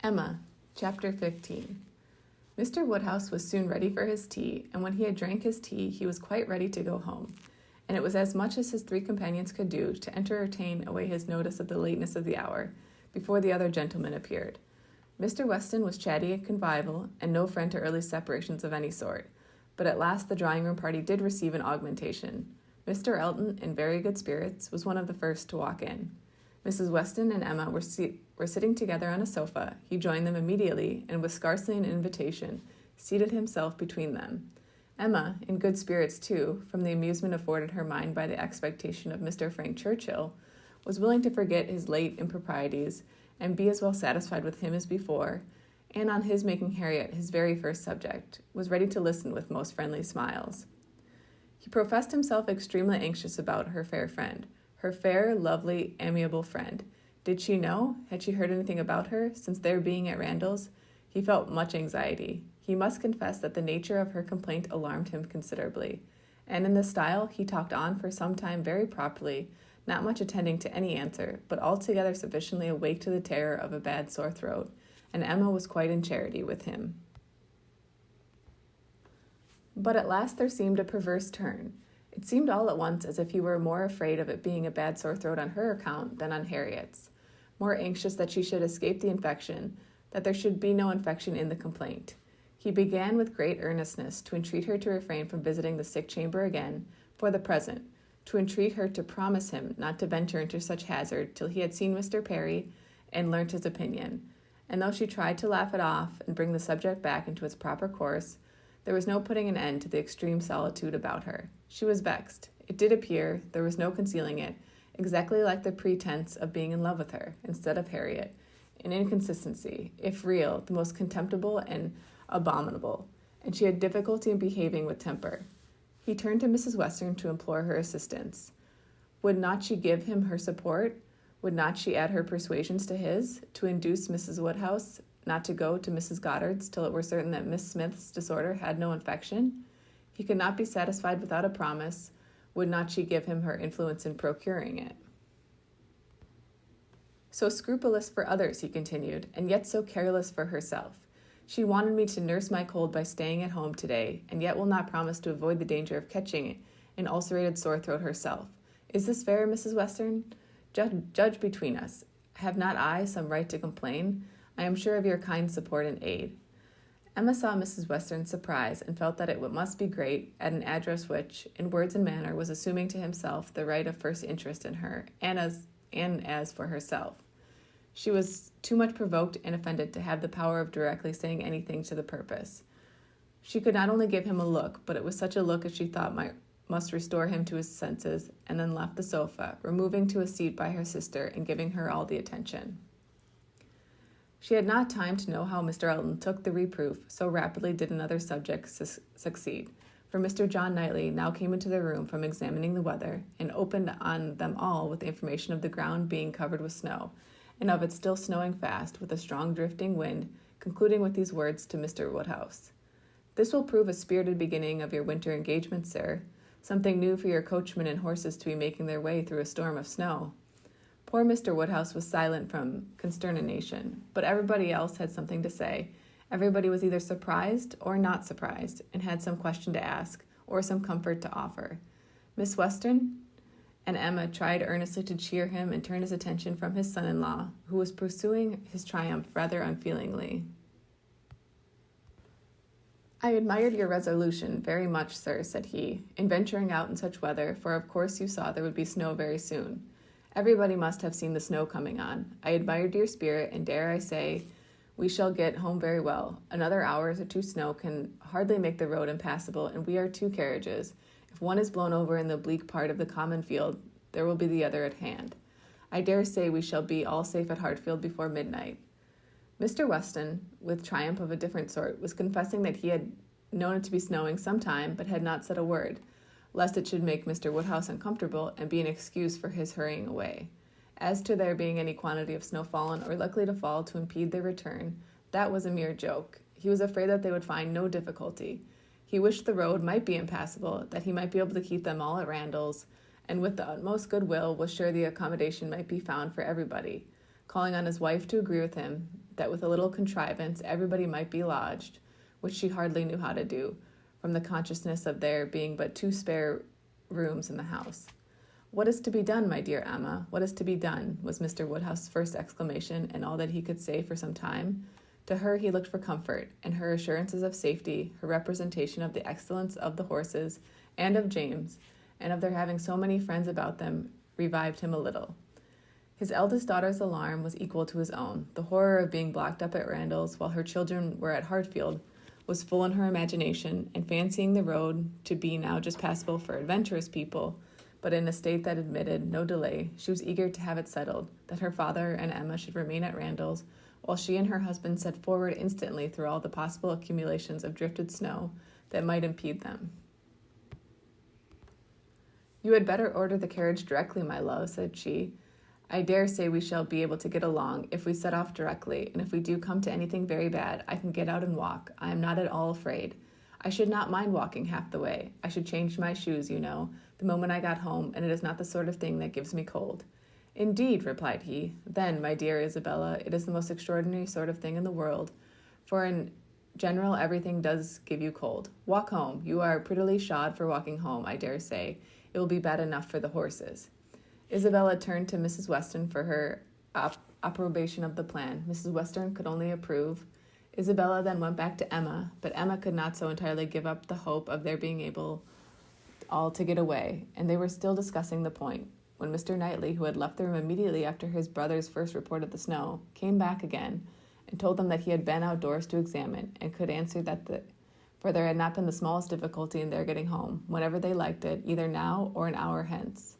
Emma, Chapter 15. Mr. Woodhouse was soon ready for his tea, and when he had drank his tea, he was quite ready to go home, and it was as much as his three companions could do to entertain away his notice of the lateness of the hour, before the other gentlemen appeared. Mr. Weston was chatty and convivial, and no friend to early separations of any sort, but at last the drawing-room party did receive an augmentation. Mr. Elton, in very good spirits, was one of the first to walk in. Mrs. Weston and Emma were sitting together on a sofa. He joined them immediately, and with scarcely an invitation, seated himself between them. Emma, in good spirits too, from the amusement afforded her mind by the expectation of Mr. Frank Churchill, was willing to forget his late improprieties and be as well satisfied with him as before, and on his making Harriet his very first subject, was ready to listen with most friendly smiles. He professed himself extremely anxious about her fair friend, her fair, lovely, amiable friend. Did she know? Had she heard anything about her, since their being at Randall's? He felt much anxiety. He must confess that the nature of her complaint alarmed him considerably, and in this style he talked on for some time very properly, not much attending to any answer, but altogether sufficiently awake to the terror of a bad sore throat, and Emma was quite in charity with him. But at last there seemed a perverse turn. It seemed all at once as if he were more afraid of it being a bad sore throat on her account than on Harriet's, more anxious that she should escape the infection, that there should be no infection in the complaint. He began with great earnestness to entreat her to refrain from visiting the sick chamber again, for the present, to entreat her to promise him not to venture into such hazard till he had seen Mr. Perry and learnt his opinion, and though she tried to laugh it off and bring the subject back into its proper course, there was no putting an end to the extreme solitude about her. She was vexed. It did appear, there was no concealing it, exactly like the pretense of being in love with her, instead of Harriet, an inconsistency, if real, the most contemptible and abominable, and she had difficulty in behaving with temper. He turned to Mrs. Western to implore her assistance. Would not she give him her support? Would not she add her persuasions to his, to induce Mrs. Woodhouse not to go to Mrs. Goddard's till it were certain that Miss Smith's disorder had no infection? He could not be satisfied without a promise. Would not she give him her influence in procuring it? So scrupulous for others, he continued, and yet so careless for herself. She wanted me to nurse my cold by staying at home today, and yet will not promise to avoid the danger of catching an ulcerated sore throat herself. Is this fair, Mrs. Western? Judge between us. Have not I some right to complain? I am sure of your kind support and aid. Emma saw Mrs. Western's surprise and felt that it must be great at an address which, in words and manner, was assuming to himself the right of first interest in her, and as for herself. She was too much provoked and offended to have the power of directly saying anything to the purpose. She could not only give him a look, but it was such a look as she thought must restore him to his senses, and then left the sofa, removing to a seat by her sister and giving her all the attention. She had not time to know how Mr. Elton took the reproof, so rapidly did another subject succeed, for Mr. John Knightley now came into the room from examining the weather, and opened on them all with the information of the ground being covered with snow, and of it still snowing fast, with a strong drifting wind, concluding with these words to Mr. Woodhouse. This will prove a spirited beginning of your winter engagement, sir. Something new for your coachman and horses to be making their way through a storm of snow. Poor Mr. Woodhouse was silent from consternation, but everybody else had something to say. Everybody was either surprised or not surprised, and had some question to ask, or some comfort to offer. Miss Western and Emma tried earnestly to cheer him and turn his attention from his son-in-law, who was pursuing his triumph rather unfeelingly. I admired your resolution very much, sir, said he, in venturing out in such weather, for of course you saw there would be snow very soon. Everybody must have seen the snow coming on. I admired your spirit, and dare I say, we shall get home very well. Another hour or two snow can hardly make the road impassable, and we are two carriages. If one is blown over in the bleak part of the common field, there will be the other at hand. I dare say we shall be all safe at Hartfield before midnight. Mr. Weston, with triumph of a different sort, was confessing that he had known it to be snowing some time, but had not said a word, lest it should make Mr. Woodhouse uncomfortable and be an excuse for his hurrying away. As to there being any quantity of snow fallen or likely to fall to impede their return, that was a mere joke. He was afraid that they would find no difficulty. He wished the road might be impassable, that he might be able to keep them all at Randall's, and with the utmost goodwill was sure the accommodation might be found for everybody. Calling on his wife to agree with him, that with a little contrivance everybody might be lodged, which she hardly knew how to do, from the consciousness of there being but 2 spare rooms in the house. "What is to be done, my dear Emma? What is to be done?" was Mr. Woodhouse's first exclamation, and all that he could say for some time. To her he looked for comfort, and her assurances of safety, her representation of the excellence of the horses, and of James, and of their having so many friends about them, revived him a little. His eldest daughter's alarm was equal to his own. The horror of being blocked up at Randall's while her children were at Hartfield was full in her imagination, and fancying the road to be now just passable for adventurous people, but in a state that admitted no delay, she was eager to have it settled that her father and Emma should remain at Randall's, while she and her husband set forward instantly through all the possible accumulations of drifted snow that might impede them. "You had better order the carriage directly, my love," said she. "I dare say we shall be able to get along if we set off directly, and if we do come to anything very bad, I can get out and walk. I am not at all afraid. I should not mind walking half the way. I should change my shoes, you know, the moment I got home, and it is not the sort of thing that gives me cold." "Indeed," replied he. "Then, my dear Isabella, it is the most extraordinary sort of thing in the world, for in general everything does give you cold. Walk home. You are prettily shod for walking home, I dare say. It will be bad enough for the horses." Isabella turned to Mrs. Weston for her approbation of the plan. Mrs. Weston could only approve. Isabella then went back to Emma, but Emma could not so entirely give up the hope of their being able all to get away, and they were still discussing the point, when Mr. Knightley, who had left the room immediately after his brother's first report of the snow, came back again and told them that he had been outdoors to examine, and could answer for there had not been the smallest difficulty in their getting home, whenever they liked it, either now or an hour hence.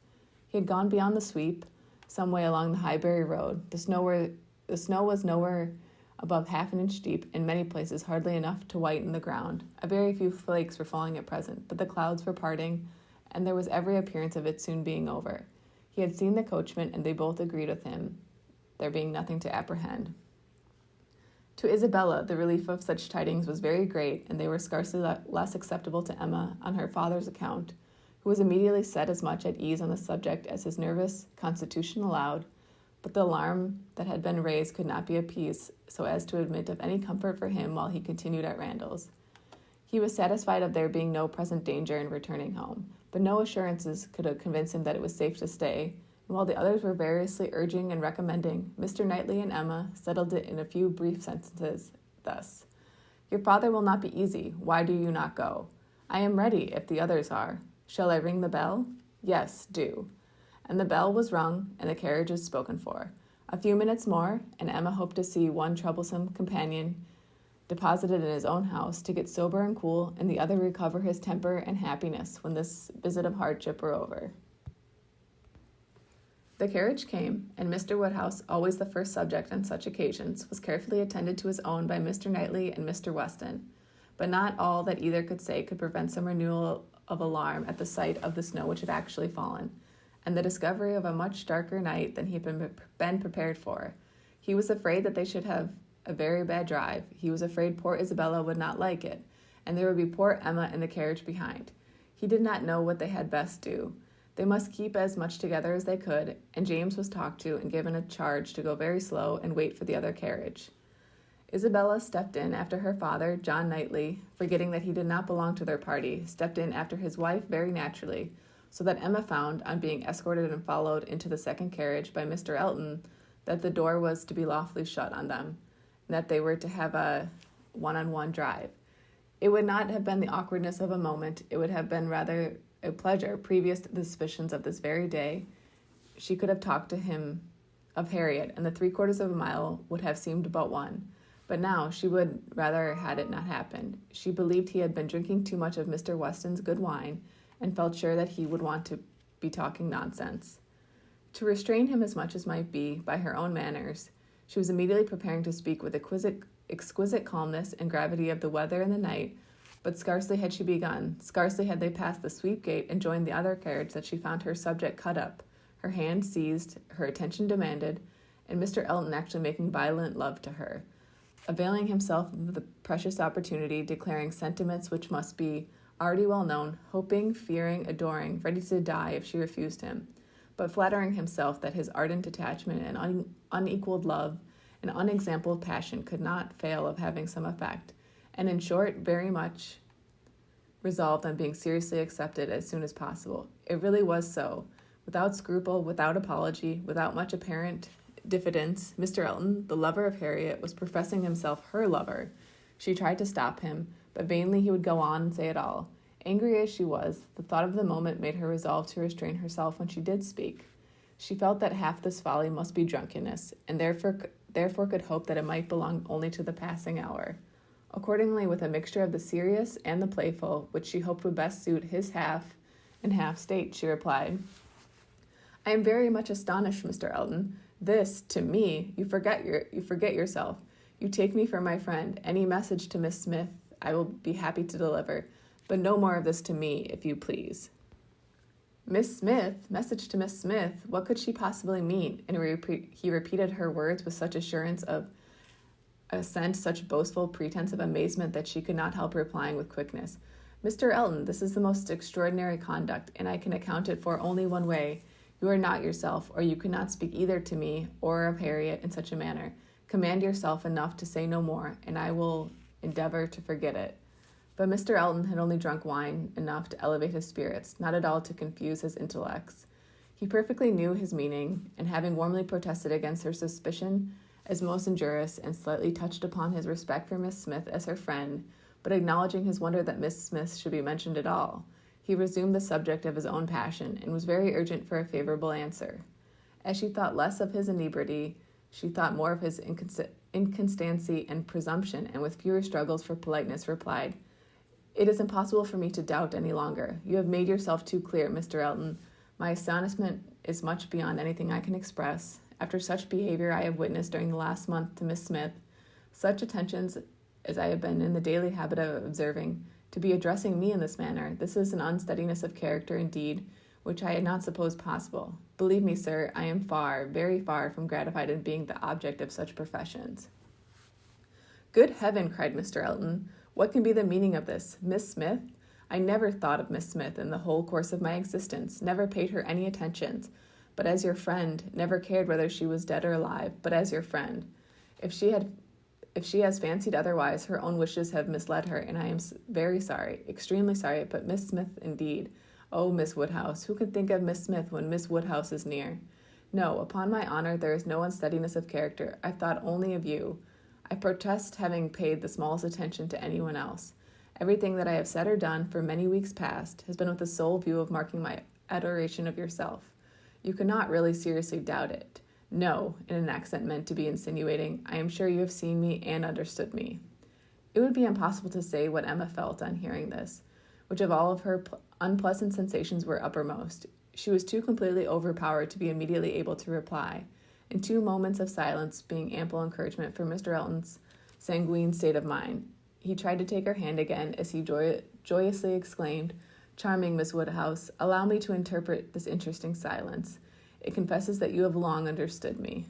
He had gone beyond the sweep, some way along the Highbury road. The snow was nowhere above half an inch deep, in many places hardly enough to whiten the ground. A very few flakes were falling at present, but the clouds were parting, and there was every appearance of it soon being over. He had seen the coachman, and they both agreed with him, there being nothing to apprehend. To Isabella, the relief of such tidings was very great, and they were scarcely less acceptable to Emma on her father's account, who was immediately set as much at ease on the subject as his nervous constitution allowed, but the alarm that had been raised could not be appeased so as to admit of any comfort for him while he continued at Randall's. He was satisfied of there being no present danger in returning home, but no assurances could convince him that it was safe to stay, and while the others were variously urging and recommending, Mr. Knightley and Emma settled it in a few brief sentences thus: "Your father will not be easy. Why do you not go? I am ready, if the others are. Shall I ring the bell? Yes, do." And the bell was rung, and the carriage was spoken for. A few minutes more, and Emma hoped to see one troublesome companion deposited in his own house to get sober and cool, and the other recover his temper and happiness when this visit of hardship were over. The carriage came, and Mr. Woodhouse, always the first subject on such occasions, was carefully attended to his own by Mr. Knightley and Mr. Weston, but not all that either could say could prevent some renewal of alarm at the sight of the snow which had actually fallen, and the discovery of a much darker night than he had been prepared for. He was afraid that they should have a very bad drive. He was afraid poor Isabella would not like it, and there would be poor Emma in the carriage behind. He did not know what they had best do. They must keep as much together as they could, and James was talked to and given a charge to go very slow and wait for the other carriage. Isabella stepped in after her father, John Knightley, forgetting that he did not belong to their party, stepped in after his wife very naturally, so that Emma found, on being escorted and followed into the second carriage by Mr. Elton, that the door was to be lawfully shut on them, and that they were to have a one-on-one drive. It would not have been the awkwardness of a moment, it would have been rather a pleasure, previous to the suspicions of this very day. She could have talked to him of Harriet, and the 3/4 of a mile would have seemed but one. But now she would rather had it not happened. She believed he had been drinking too much of Mr. Weston's good wine, and felt sure that he would want to be talking nonsense. To restrain him as much as might be by her own manners, she was immediately preparing to speak with exquisite calmness and gravity of the weather and the night, but scarcely had she begun, scarcely had they passed the sweep gate and joined the other carriage, that she found her subject cut up, her hand seized, her attention demanded, and Mr. Elton actually making violent love to her, availing himself of the precious opportunity, declaring sentiments which must be already well known, hoping, fearing, adoring, ready to die if she refused him, but flattering himself that his ardent attachment and unequaled love An unexampled passion could not fail of having some effect, and in short, very much resolved on being seriously accepted as soon as possible. It really was so. Without scruple, without apology, without much apparent diffidence, Mr. Elton, the lover of Harriet, was professing himself her lover. She tried to stop him, but vainly he would go on and say it all. Angry as she was, the thought of the moment made her resolve to restrain herself when she did speak. She felt that half this folly must be drunkenness, and therefore could hope that it might belong only to the passing hour. Accordingly, with a mixture of the serious and the playful, which she hoped would best suit his half and half state, she replied, "I am very much astonished, Mr. Elton. This, to me, you forget yourself. You take me for my friend. Any message to Miss Smith I will be happy to deliver, but no more of this to me, if you please." Miss Smith? Message to Miss Smith? What could she possibly mean? And he repeated her words with such assurance of assent, such boastful pretense of amazement, that she could not help replying with quickness, "Mr. Elton, this is the most extraordinary conduct, and I can account it for only one way. You are not yourself, or you cannot speak either to me or of Harriet in such a manner. Command yourself enough to say no more, and I will endeavor to forget it." But Mr. Elton had only drunk wine enough to elevate his spirits, not at all to confuse his intellects. He perfectly knew his meaning, and having warmly protested against her suspicion as most injurious, and slightly touched upon his respect for Miss Smith as her friend, but acknowledging his wonder that Miss Smith should be mentioned at all, he resumed the subject of his own passion, and was very urgent for a favorable answer. As she thought less of his inebriety, she thought more of his inconstancy and presumption, and with fewer struggles for politeness replied, "It is impossible for me to doubt any longer. You have made yourself too clear, Mr. Elton. My astonishment is much beyond anything I can express. After such behavior I have witnessed during the last month to Miss Smith, such attentions as I have been in the daily habit of observing, to be addressing me in this manner, this is an unsteadiness of character indeed, which I had not supposed possible. Believe me, sir, I am far, very far from gratified in being the object of such professions." "Good heaven!" cried Mr. Elton. "What can be the meaning of this? Miss Smith? I never thought of Miss Smith in the whole course of my existence, never paid her any attentions, but as your friend, never cared whether she was dead or alive, but as your friend. If she has fancied otherwise, her own wishes have misled her, and I am very sorry, extremely sorry, but Miss Smith indeed. Oh, Miss Woodhouse, who can think of Miss Smith when Miss Woodhouse is near? No, upon my honor, there is no unsteadiness of character. I've thought only of you. I protest having paid the smallest attention to anyone else. Everything that I have said or done for many weeks past has been with the sole view of marking my adoration of yourself. You cannot really seriously doubt it. No," in an accent meant to be insinuating, "I am sure you have seen me and understood me." It would be impossible to say what Emma felt on hearing this, which of all of her unpleasant sensations were uppermost. She was too completely overpowered to be immediately able to reply, and 2 moments of silence being ample encouragement for Mr. Elton's sanguine state of mind. He tried to take her hand again as he joyously exclaimed, "Charming Miss Woodhouse, allow me to interpret this interesting silence. It confesses that you have long understood me."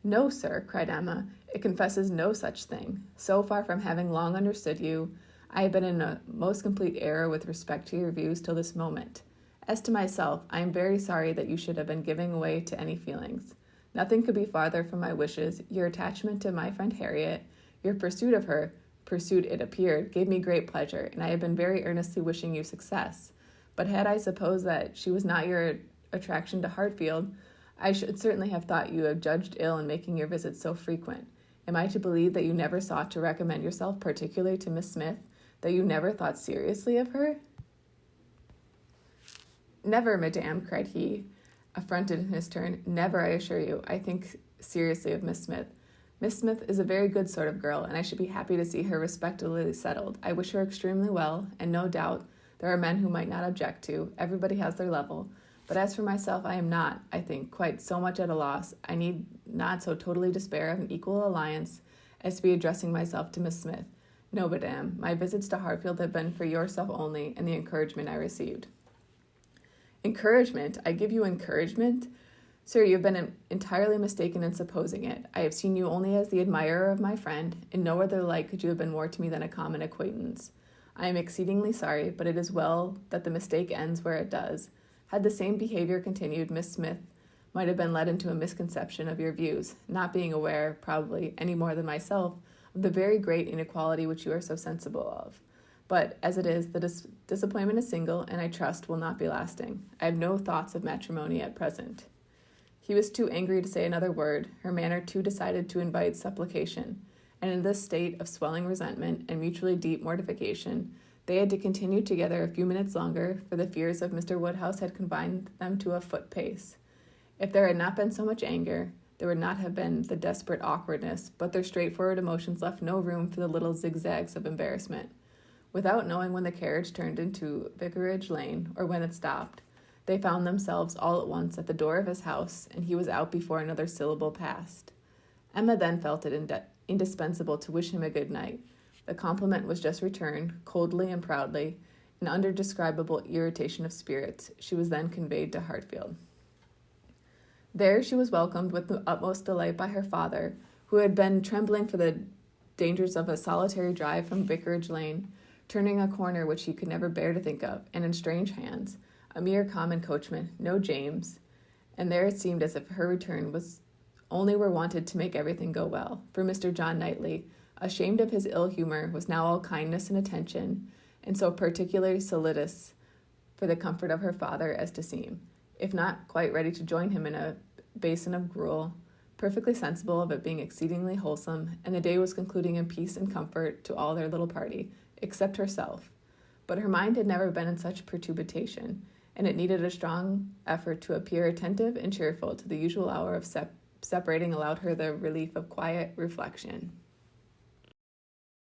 "No, sir," cried Emma, "it confesses no such thing. So far from having long understood you, I have been in a most complete error with respect to your views till this moment. As to myself, I am very sorry that you should have been giving way to any feelings. Nothing could be farther from my wishes. Your attachment to my friend Harriet, your pursuit of her, pursuit it appeared, gave me great pleasure, and I have been very earnestly wishing you success. But had I supposed that she was not your attraction to Hartfield, I should certainly have thought you had judged ill in making your visits so frequent. Am I to believe that you never sought to recommend yourself particularly to Miss Smith, that you never thought seriously of her?" "Never, madame," cried he, affronted in his turn. "Never, I assure you. I think seriously of Miss Smith. Miss Smith is a very good sort of girl, and I should be happy to see her respectably settled. I wish her extremely well, and no doubt there are men who might not object to. Everybody has their level. But as for myself, I am not, I think, quite so much at a loss. I need not so totally despair of an equal alliance as to be addressing myself to Miss Smith. No, madame, my visits to Hartfield have been for yourself only, and the encouragement I received." "Encouragement? I give you encouragement? Sir, you have been entirely mistaken in supposing it. I have seen you only as the admirer of my friend. In no other light could you have been more to me than a common acquaintance. I am exceedingly sorry, but it is well that the mistake ends where it does. Had the same behavior continued, Miss Smith might have been led into a misconception of your views, not being aware, probably, any more than myself, of the very great inequality which you are so sensible of. But, as it is, the disappointment is single, and I trust will not be lasting. I have no thoughts of matrimony at present. He was too angry to say another word, her manner too decided to invite supplication, and in this state of swelling resentment and mutually deep mortification, they had to continue together a few minutes longer, for the fears of Mr. Woodhouse had confined them to a foot pace. If there had not been so much anger, there would not have been the desperate awkwardness, but their straightforward emotions left no room for the little zigzags of embarrassment. Without knowing when the carriage turned into Vicarage Lane, or when it stopped, they found themselves all at once at the door of his house, and he was out before another syllable passed. Emma then felt it indispensable to wish him a good night. The compliment was just returned, coldly and proudly, in undescribable irritation of spirits. She was then conveyed to Hartfield. There she was welcomed with the utmost delight by her father, who had been trembling for the dangers of a solitary drive from Vicarage Lane, turning a corner which he could never bear to think of, and in strange hands, a mere common coachman, no James, and there it seemed as if her return was only were wanted to make everything go well, for Mr. John Knightley, ashamed of his ill humor, was now all kindness and attention, and so particularly solicitous for the comfort of her father as to seem, if not quite ready to join him in a basin of gruel, perfectly sensible of it being exceedingly wholesome, and the day was concluding in peace and comfort to all their little party, except herself. But her mind had never been in such perturbation, and it needed a strong effort to appear attentive and cheerful to the usual hour of separating allowed her the relief of quiet reflection.